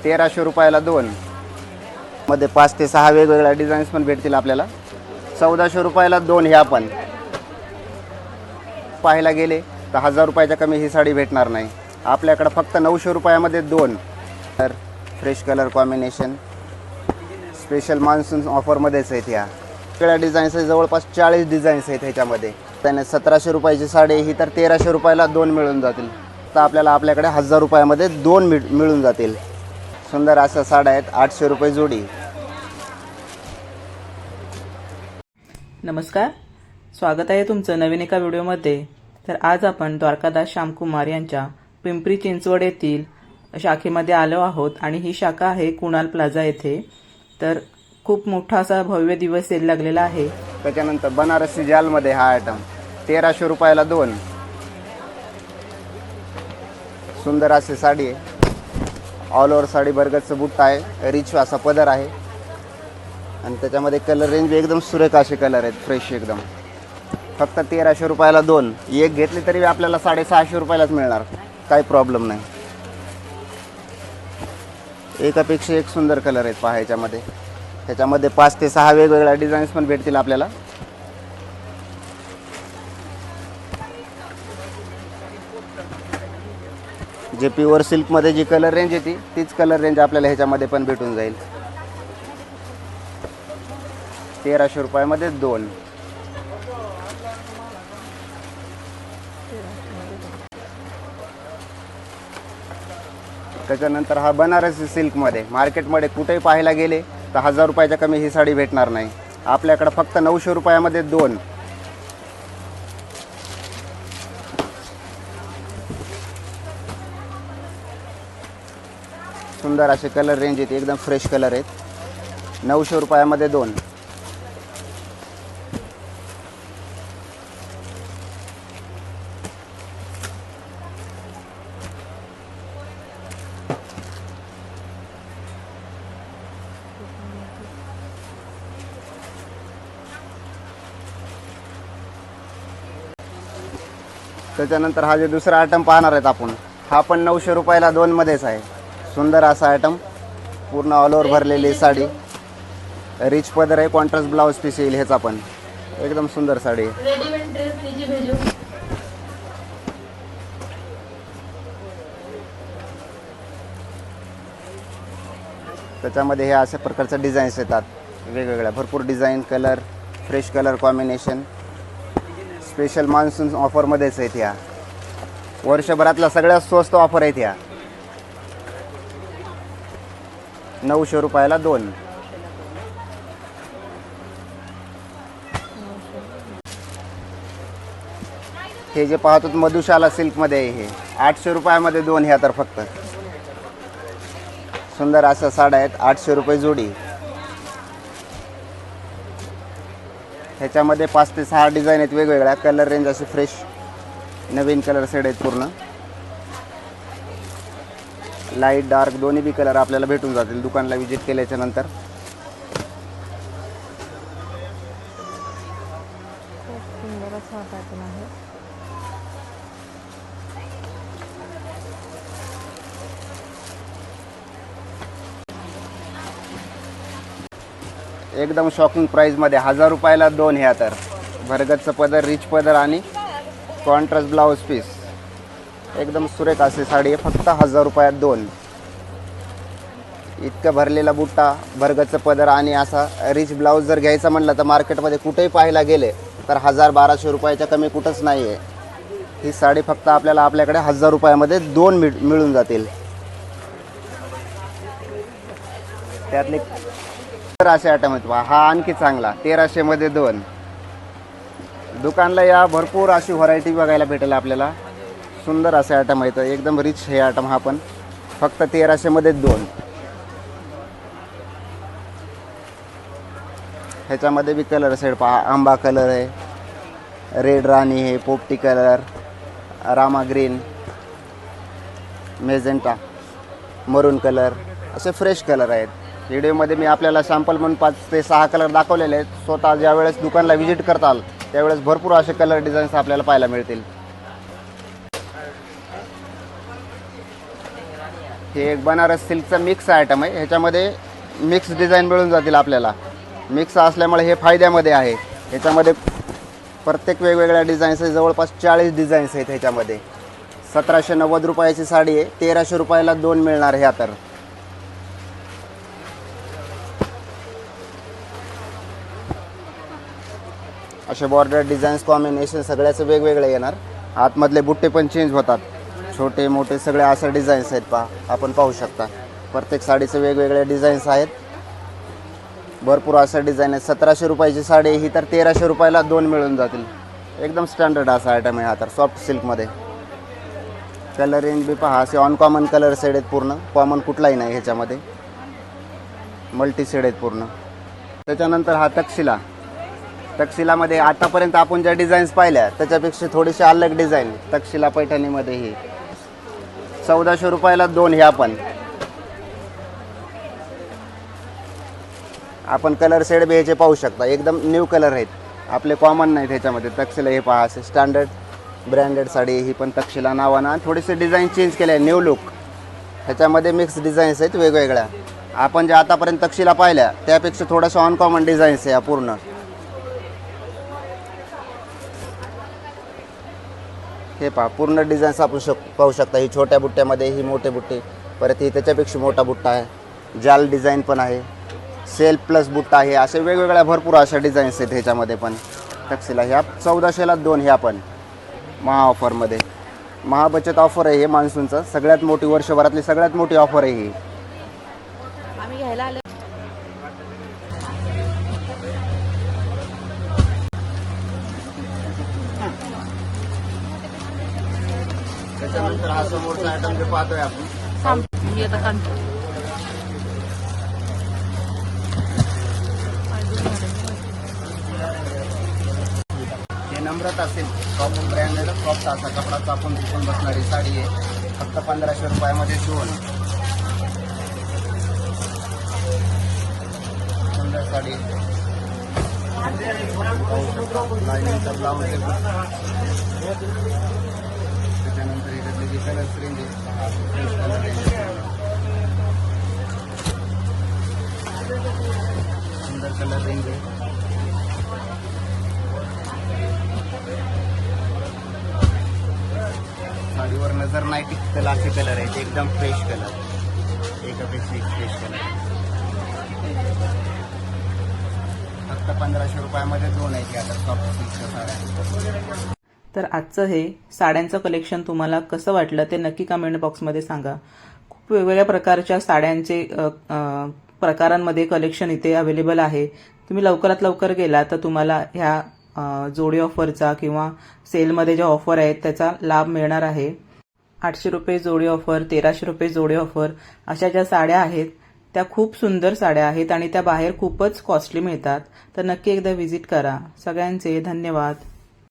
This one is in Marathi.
1300 रुपयाला 2 मध्ये 5 ते 6 वेगवेगळ्या डिझाईन्स पण भेटतील आपल्याला. 1400 रुपयाला 2 ह्या पण पाहायला गेले तर 1000 रुपयाच्या कमी ही साडी भेटणार नाही आपल्याकडे. फक्त 900 रुपयामध्ये 2 तर fresh colour combination special monsoon ऑफरमध्येच आहेत. ह्या सगळ्या डिझाईन्स जवळपास 40 डिझाईन्स आहेत ह्याच्यामध्ये. त्याने 1700 रुपयाची साडी ही तर 1300 रुपयाला 2 मिळून जातील. तर आपल्याकडे 1000 रुपयामध्ये 2 मिळून जातील. सुंदर अशा साड्या आहेत 800 रुपये जोडी. नमस्कार, स्वागत आहे तुमचं नवीन एका व्हिडिओमध्ये. तर आज आपण द्वारकादास श्यामकुमार यांच्या पिंपरी चिंचवड येथील शाखेमध्ये आलो आहोत आणि ही शाखा आहे कुणाल प्लाझा येथे. तर खूप मोठा असा भव्य दिवस सेल लागलेला आहे. त्याच्यानंतर बनारसी जालमध्ये हा आयटम 1300 रुपयाला 2 सुंदर अशी साडी आहे. ऑल ओव्हर साडी बरगतचं बुट्टा आहे, रिच असा पदर आहे आणि त्याच्यामध्ये कलर रेंज एकदम सुरेख असे कलर आहेत, फ्रेश एकदम. फक्त 1300 रुपयाला 2 एक घेतली तरी आपल्याला 650 रुपयालाच मिळणार, काही प्रॉब्लेम नाही. एकापेक्षा एक सुंदर कलर आहेत पहा ह्याच्यामध्ये. ह्याच्यामध्ये 5 ते 6 वेगवेगळ्या डिझाईन्स पण भेटतील आपल्याला. जे प्युअर सिल्कमध्ये जी कलर रेंज येते तीच कलर रेंज आपल्याला ह्याच्यामध्ये पण भेटून जाईल. 1300 रुपयामध्ये 2. त्याच्यानंतर हा बनारसी सिल्कमध्ये मार्केटमध्ये कुठेही पाहायला गेले तर 1000 रुपयाच्या कमी ही साडी भेटणार नाही आपल्याकडे. फक्त 900 रुपयामध्ये 2 सुंदर असे कलर रेंज येते, एकदम फ्रेश कलर आहेत. 900 रुपयामध्ये 2. त्याच्यानंतर हा जे दुसरा आयटम पाहणार आहेत आपण, हा पण 900 रुपयाला 2 मध्येच आहे. सुंदर असा आयटम, पूर्ण ऑल ओव्हर भरलेली साडी, रिच पदर आहे, कॉन्ट्रास्ट ब्लाउज पीस येईल ह्याचा पण. एकदम सुंदर साडी आहे. त्याच्यामध्ये हे अशा प्रकारच्या डिझाईन्स येतात वेगवेगळ्या, भरपूर design, colour, fresh colour combination. Special monsoon ऑफरमध्येच आहेत ह्या. वर्षभरातल्या सगळ्यात स्वस्त ऑफर आहेत ह्या. 900 रुपयाला 2. हे जे पाहतो मधुशाला सिल्कमध्ये आहे, हे 800 रुपयामध्ये 2 ह्या. तर फक्त सुंदर अशा साड्या आहेत, 800 रुपये जोडी. ह्याच्यामध्ये 5 ते 6 डिझाईन आहेत वेगवेगळ्या, कलर रेंज असे फ्रेश नवीन कलर सेट आहेत. पूर्ण लाईट डार्क दोन्ही बी कलर आपल्याला भेटून जातील दुकानला विजिट केल्याच्या नंतर. एकदम शॉकिंग प्राईजमध्ये 1000 रुपयाला 2 ह्या. तर भरगतचं पदर, रिच पदर आणि कॉन्ट्रास्ट ब्लाउज पीस, एकदम सुरेख अशी साडी आहे. फक्त 1000 रुपयात 2. इतकं भरलेला बुट्टा, भरगतचं पदर आणि असा रिच ब्लाऊज जर घ्यायचा म्हटलं तर मार्केटमध्ये कुठेही पाहायला गेले तर 1000-1200 रुपयाच्या कमी कुठंच नाही आहे. ही साडी फक्त आपल्याकडे 1000 रुपयामध्ये 2 मिळून जातील. त्यातले असे आयटम आहेत. हा आणखी चांगला 1300 मध्ये 2. दुकानला या, भरपूर अशी व्हरायटी बघायला भेटेल आपल्याला. सुंदर असे आयटम आहेत, एकदम रिच हे आयटम. हा पण फक्त 1300 मध्ये 2. ह्याच्यामध्ये बी कलर सेट पहा, आंबा कलर आहे, रेड राणी आहे, पोपटी कलर, रामा ग्रीन, मेजेंटा, मरून कलर, असे फ्रेश कलर आहेत. व्हिडिओमध्ये मी आपल्याला सॅम्पल म्हणून 5 ते 6 कलर दाखवलेले आहेत. स्वतः ज्यावेळेस दुकानला व्हिजिट करताल त्यावेळेस भरपूर असे कलर डिझाईन्स आपल्याला पाहायला मिळतील. हे एक बनारस सिल्कचं मिक्स आयटम आहे. ह्याच्यामध्ये मिक्स डिझाईन मिळून जातील आपल्याला. मिक्स असल्यामुळे हे फायद्यामध्ये आहे. ह्याच्यामध्ये प्रत्येक वेगवेगळ्या डिझाईन्स आहे. जवळपास 40 डिझाईन्स आहेत ह्याच्यामध्ये. 1790 रुपयाची साडी आहे. 1300 रुपयाला 2 मिळणार ह्या. तर असे बॉर्डर डिझाईन्स कॉम्बिनेशन सगळ्याचं वेगवेगळे येणार. आतमधले बुट्टे पण चेंज होतात. छोटे मोठे सगळे असं डिझाईन्स आहेत. आपण पाहू शकता प्रत्येक साडीचे वेगवेगळे डिझाईन्स आहेत. भरपूर असं डिझाईन आहे. 1700 रुपयाची साडी ही तर 1300 रुपयाला 2 मिळून जातील. एकदम स्टँडर्ड असा आयटम आहे हा. तर सॉफ्ट सिल्कमध्ये कलर रेंज बी पहा. असे अनकॉमन कलर शेड आहेत. पूर्ण कॉमन कुठलाही नाही ह्याच्यामध्ये. मल्टी शेड आहेत पूर्ण. त्याच्यानंतर हा तक्षशिला. तक्षशिलामध्ये आतापर्यंत आपण ज्या डिझाईन्स पाहिल्या त्याच्यापेक्षा थोडीशी अलग डिझाईन तक्षशिला पैठणीमध्ये. ही 1400 रुपयाला 2 ह्या पण. आपण कलर शेड बी ह्याचे पाहू शकता. एकदम न्यू कलर आहेत. आपले कॉमन नाहीत ह्याच्यामध्ये. तक्षशिला हे पहा असे स्टँडर्ड ब्रँडेड साडी. ही पण तक्षशिला नावानं थोडेसे डिझाईन चेंज केले आहे. New look. ह्याच्यामध्ये मिक्स डिझाईन्स आहेत वेगवेगळ्या. आपण ज्या आतापर्यंत तक्षशिला पाहिल्या त्यापेक्षा थोडंसं अनकॉमन डिझाईन्स आहे पूर्ण. हे पहा पूर्ण डिझाईन्स आपण पाहू शकता. ही छोट्या बुट्ट्यामध्ये, ही मोठे बुट्टे, परत ही त्याच्यापेक्षा मोठा बुट्टा आहे. जाल डिझाईन पण आहे. सेल्फ प्लस बुट्टा आहे. असे वेगवेगळ्या भरपूर अशा डिझाईन्स आहेत ह्याच्यामध्ये पण. तक्षशिला ह्या 1400ला 2 ह्या पण महा ऑफरमध्ये. महाबचत ऑफर आहे हे मान्सूनचं. सगळ्यात मोठी, वर्षभरातली सगळ्यात मोठी ऑफर आहे ही. आम्ही घ्यायला आलो. त्याच्यानंतर हा समोरचा आयटम जे पाहतोय आपण, मी आता काढतो. हे नम्रता असेल टॉप ब्रँडेड सॉफ्ट असा कपडा चापून चुकून बसणारी साडी आहे. फक्त 1500 रुपयामध्ये शिवून सुंदर साडी. लाईनिंगचा ब्लाऊज आहे. त्याच्यानंतर ह्याच्यातले जे कलर्स रेंज आहे, फ्रेश कलर रेंज, सुंदर कलर रेंज आहे. साडीवर नजर नाही टिकतील असे कलर आहेत. एकदम फ्रेश कलर. एकापेक्षा एक फ्रेश कलर. फक्त 1500 रुपयामध्ये 2 आहेत आता सॉफ्ट सिल्कच्या साड्या. तर आजचं हे साड्यांचं कलेक्शन तुम्हाला कसं वाटलं ते नक्की कमेंट बॉक्समध्ये सांगा. खूप वेगवेगळ्या प्रकारच्या साड्यांचे प्रकारांमध्ये कलेक्शन इथे अवेलेबल आहे. तुम्ही लवकरात लवकर गेला तर तुम्हाला ह्या जोडी ऑफरचा किंवा सेलमध्ये ज्या ऑफर आहेत त्याचा लाभ मिळणार आहे. 800 रुपये जोडी ऑफर, 1300 रुपये जोडी ऑफर अशा ज्या साड्या आहेत त्या खूप सुंदर साड्या आहेत आणि त्या बाहेर खूपच कॉस्टली मिळतात. तर नक्की एकदा व्हिजिट करा. सगळ्यांचे धन्यवाद.